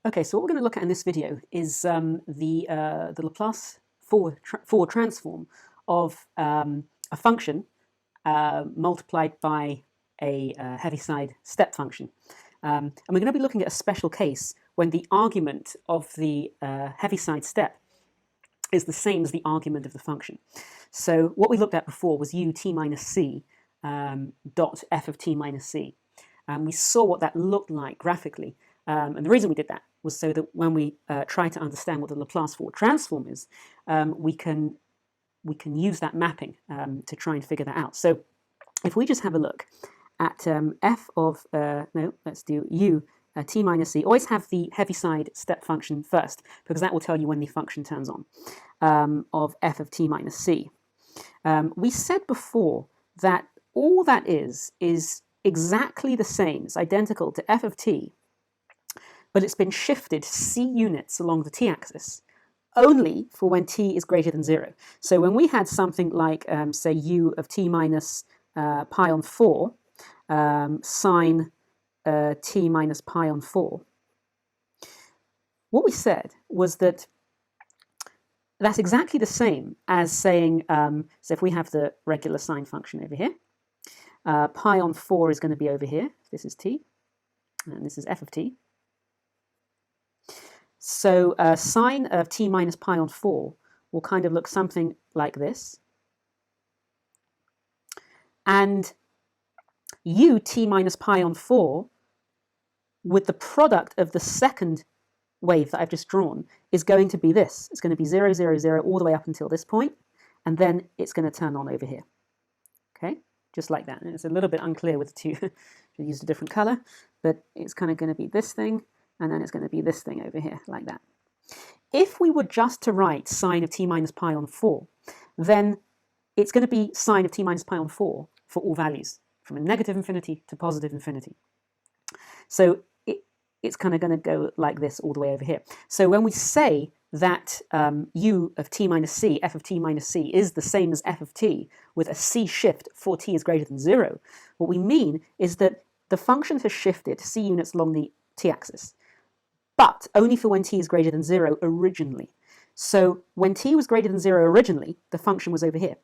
Okay, so what we're going to look at in this video is the Laplace forward transform of a function multiplied by a Heaviside step function. And we're going to be looking at a special case when the argument of the Heaviside step is the same as the argument of the function. So what we looked at before was ut minus c dot f of t minus c. We saw what that looked like graphically. And the reason we did that was so that when we try to understand what the Laplace forward transform is, we can use that mapping to try and figure that out. So if we just have a look at f of, let's do u t minus c. Always have the Heaviside step function first, because that will tell you when the function turns on, of f of t minus c. We said before that all that is exactly the same. It's identical to f of t, but it's been shifted c units along the t-axis only for when t is greater than 0. So when we had something like, say, u of t minus pi on 4 sine t minus pi on 4, what we said was that that's exactly the same as saying, so if we have the regular sine function over here, pi on 4 is going to be over here. This is t, and this is f of t. So sine of t minus pi on 4 will kind of look something like this. And u t minus pi on 4, with the product of the second wave that I've just drawn, is going to be this. It's going to be 0, 0, 0 all the way up until this point, and then it's going to turn on over here. Okay, just like that. And it's a little bit unclear with the two. I used a different color, but it's kind of going to be this thing, and then it's going to be this thing over here, like that. If we were just to write sine of t minus pi on 4, then it's going to be sine of t minus pi on 4 for all values, from a negative infinity to positive infinity. So it's kind of going to go like this all the way over here. So when we say that u of t minus c, f of t minus c, is the same as f of t with a c shift for t is greater than 0, what we mean is that the function has shifted c units along the t-axis, but only for when t is greater than 0 originally. So when t was greater than 0 originally, the function was over here.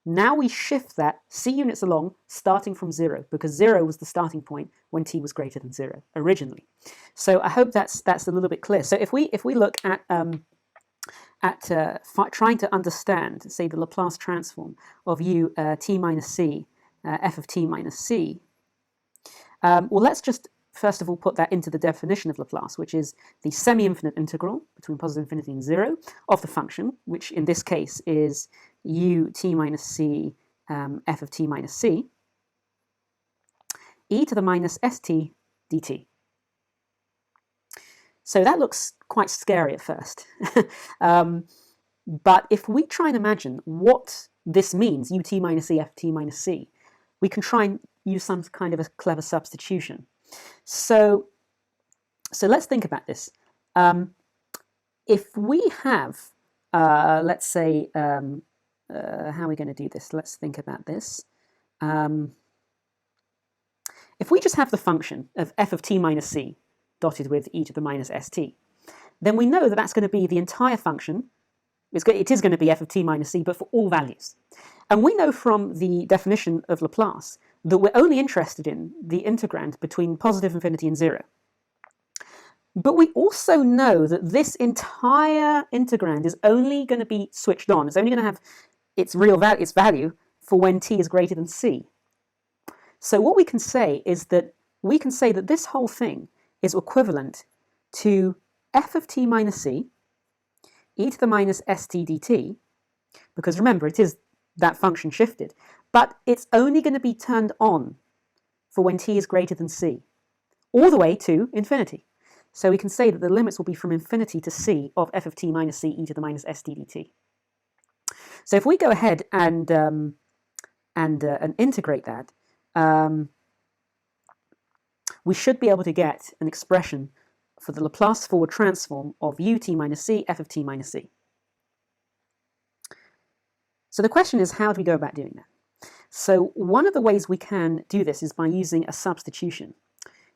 Now we shift that c units along, starting from 0, because 0 was the starting point when t was greater than 0 originally. So I hope that's a little bit clear. So if we look at trying to understand, say, the Laplace transform of u t minus c, f of t minus c, well, let's just first of all put that into the definition of Laplace, which is the semi-infinite integral between positive infinity and 0 of the function, which in this case is u t minus c f of t minus c, e to the minus st dt. So that looks quite scary at first. But if we try and imagine what this means, ut minus c f of t minus c, we can try and use some kind of a clever substitution. So let's think about this. If we have, let's say, how are we going to do this? Let's think about this. If we just have the function of f of t minus c dotted with e to the minus st, then we know that that's going to be the entire function. It is going to be f of t minus c, but for all values. And we know from the definition of Laplace that we're only interested in the integrand between positive infinity and 0. But we also know that this entire integrand is only going to be switched on. It's only going to have its value for when t is greater than c. So what we can say is that this whole thing is equivalent to f of t minus c, e to the minus st dt, because remember, it is that function shifted, but it's only going to be turned on for when t is greater than c, all the way to infinity. So we can say that the limits will be from infinity to c of f of t minus c e to the minus st dt. So if we go ahead and integrate that, we should be able to get an expression for the Laplace forward transform of ut minus c f of t minus c. So the question is, how do we go about doing that? So one of the ways we can do this is by using a substitution.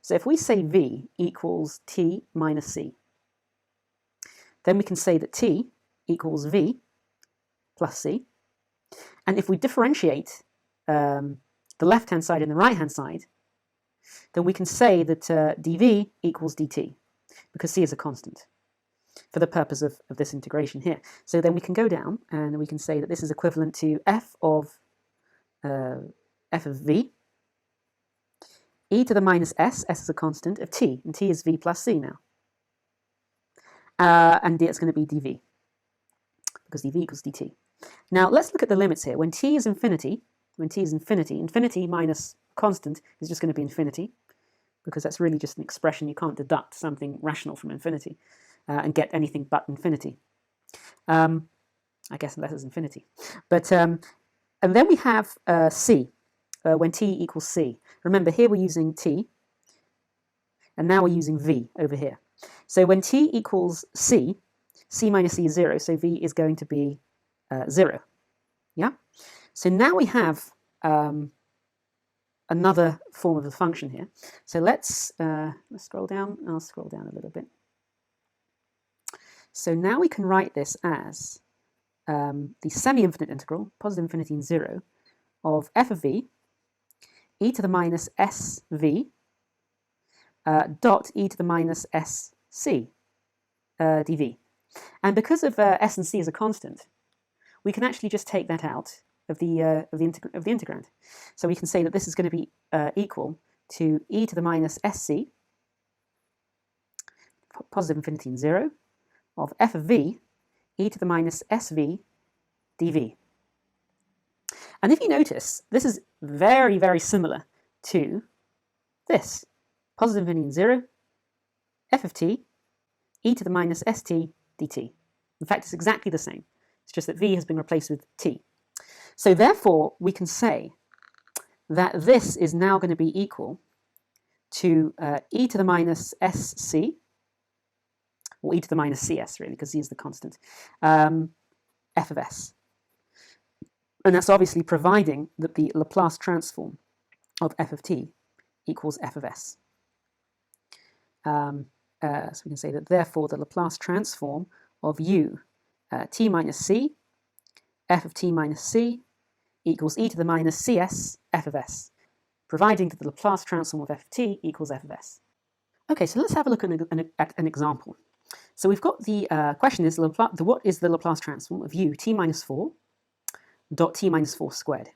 So if we say v equals t minus c, then we can say that t equals v plus c. And if we differentiate the left-hand side and the right-hand side, then we can say that dv equals dt, because c is a constant for the purpose of this integration here. So then we can go down and we can say that this is equivalent to f of v, e to the minus s is a constant, of t, and t is v plus c now. And it's going to be dv, because dv equals dt. Now let's look at the limits here. When t is infinity, infinity minus constant is just going to be infinity, because that's really just an expression. You can't deduct something rational from infinity and get anything but infinity. I guess unless it's infinity. But and then we have c, when t equals c. Remember, here we're using t, and now we're using v over here. So when t equals c, c minus c is 0, so v is going to be 0. Yeah? So now we have another form of the function here. So let's scroll down. I'll scroll down a little bit. So now we can write this as the semi-infinite integral, positive infinity and 0, of f of v, e to the minus sv, dot e to the minus sc dv. And because of s and c is a constant, we can actually just take that out of the integrand. So we can say that this is going to be equal to e to the minus sc, positive infinity and 0, of f of v, e to the minus sv dv. And if you notice, this is very, very similar to this. Positive infinity and 0, f of t, e to the minus st dt. In fact, it's exactly the same. It's just that v has been replaced with t. So therefore, we can say that this is now going to be equal to e to the minus sc, or e to the minus cs, really, because c is the constant, f of s. And that's obviously providing that the Laplace transform of f of t equals f of s. So we can say that therefore the Laplace transform of u t minus c, f of t minus c, equals e to the minus cs f of s, providing that the Laplace transform of f of t equals f of s. Okay, so let's have a look at an example. So we've got the question is, what is the Laplace transform of u t minus 4 dot t minus 4 squared?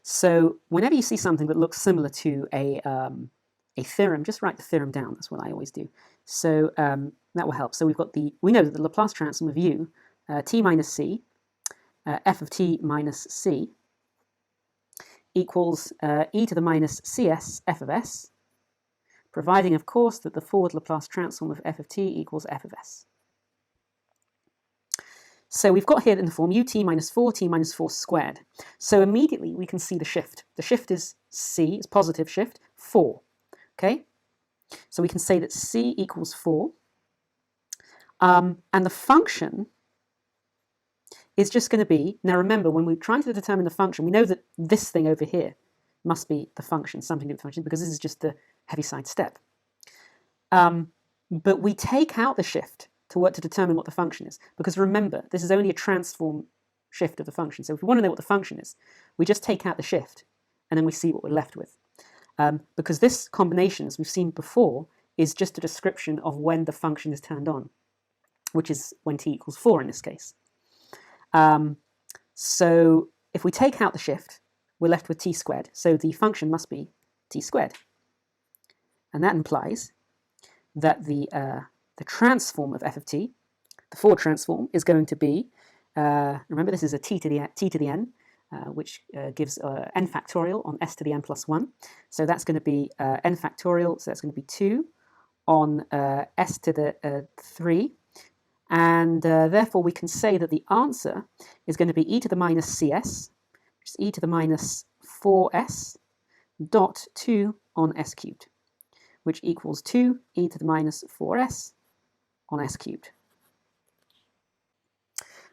So whenever you see something that looks similar to a theorem, just write the theorem down. That's what I always do. So that will help. So we know that the Laplace transform of u t minus c, f of t minus c, equals e to the minus cs f of s, providing, of course, that the forward Laplace transform of f of t equals f of s. So we've got here in the form ut minus 4, t minus 4 squared. So immediately we can see the shift. The shift is c, it's positive shift, 4. Okay? So we can say that c equals 4. And the function is just going to be, now remember, when we're trying to determine the function, we know that this thing over here must be the function, something of the function, because this is just the Heaviside step. But we take out the shift to determine what the function is, because remember, this is only a transform shift of the function. So if we want to know what the function is, we just take out the shift, and then we see what we're left with. Because this combination, as we've seen before, is just a description of when the function is turned on, which is when t equals 4 in this case. So if we take out the shift, we're left with t squared. So the function must be t squared. And that implies that the transform of f of t, the forward transform, is going to be, remember this is a t to the n, which gives n factorial on s to the n plus 1. So that's going to be n factorial, so that's going to be 2 on s to the 3. And therefore we can say that the answer is going to be e to the minus cs, which is e to the minus 4s dot 2 on s cubed, which equals 2 e to the minus 4s on s cubed.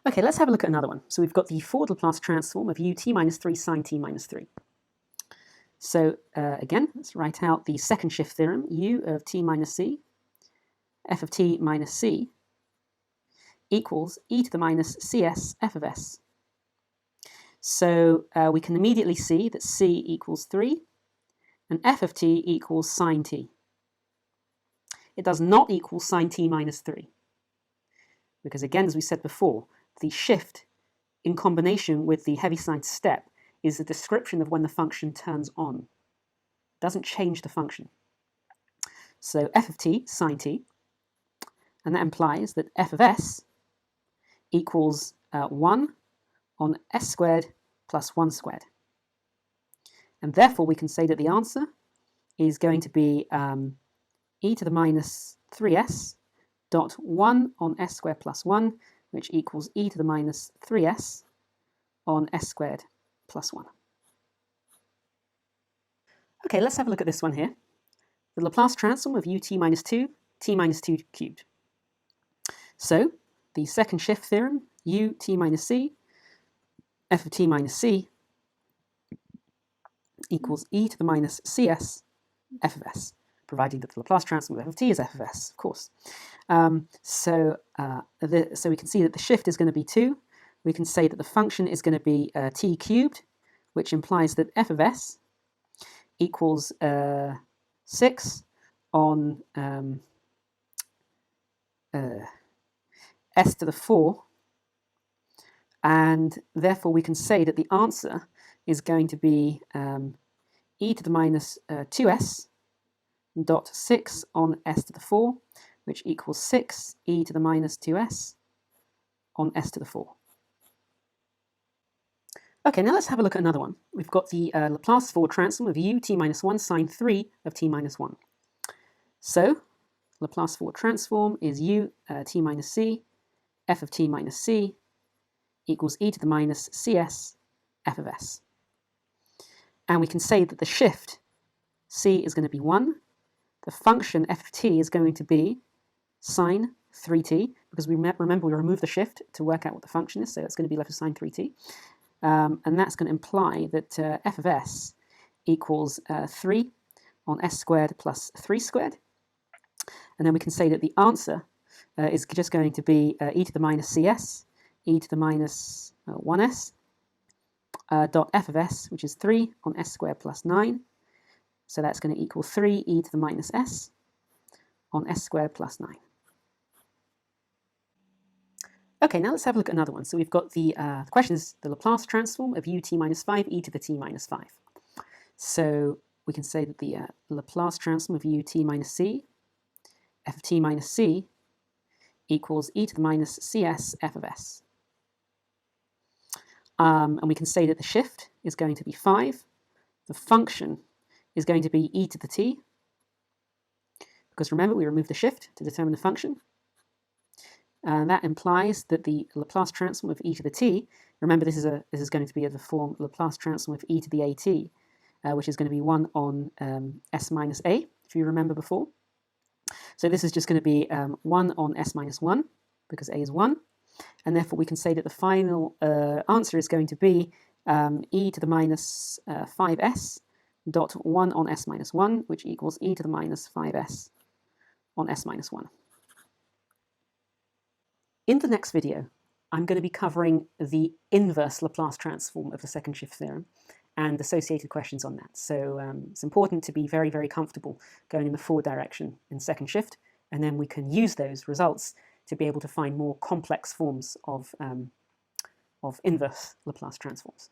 Okay, let's have a look at another one. So we've got the forward Laplace transform of ut minus 3 sine t minus 3. So again, let's write out the second shift theorem, u of t minus c, f of t minus c, equals e to the minus cs f of s. So we can immediately see that c equals 3 and f of t equals sine t. It does not equal sine t minus 3, because again, as we said before, the shift in combination with the Heaviside step is a description of when the function turns on. It doesn't change the function. So f of t, sine t, and that implies that f of s equals 1 on s squared plus 1 squared. And therefore we can say that the answer is going to be e to the minus 3s dot 1 on s squared plus 1, which equals e to the minus 3s on s squared plus 1. Okay, let's have a look at this one here. The Laplace transform of ut minus 2, t minus 2 cubed. So, the second shift theorem, ut minus c, f of t minus c, equals e to the minus cs f of s, providing that the Laplace transform of f of t is f of s, of course. So we can see that the shift is going to be 2. We can say that the function is going to be t cubed, which implies that f of s equals 6 on s to the 4, and therefore we can say that the answer is going to be e to the minus 2s dot 6 on s to the 4, which equals 6 e to the minus 2s on s to the 4. Okay, now let's have a look at another one. We've got the Laplace forward transform of u t minus 1 sine 3 of t minus 1. So, Laplace forward transform is u t minus c, f of t minus c, equals e to the minus cs f of s. And we can say that the shift c is going to be 1. The function f of t is going to be sine 3t, because we remember we removed the shift to work out what the function is, so it's going to be left with sine 3t. And that's going to imply that f of s equals 3 on s squared plus 3 squared. And then we can say that the answer is just going to be e to the minus cs, e to the minus 1s, dot f of s, which is 3 on s squared plus 9. So that's going to equal 3 e to the minus s on s squared plus 9. Okay, now let's have a look at another one. So we've got the question is the Laplace transform of ut minus 5 e to the t minus 5. So we can say that the Laplace transform of ut minus c, f of t minus c, equals e to the minus cs f of s. And we can say that the shift is going to be 5. The function is going to be e to the t, because remember we removed the shift to determine the function. That implies that the Laplace transform of e to the t, remember this is going to be of the form Laplace transform of e to the at, which is going to be 1 on s minus a, if you remember before. So this is just going to be 1 on s minus 1, because a is 1, and therefore we can say that the final answer is going to be e to the minus 5s dot 1 on s minus 1, which equals e to the minus 5s on s minus 1. In the next video, I'm going to be covering the inverse Laplace transform of the second shift theorem and associated questions on that. So it's important to be very, very comfortable going in the forward direction in second shift, and then we can use those results to be able to find more complex forms of inverse Laplace transforms.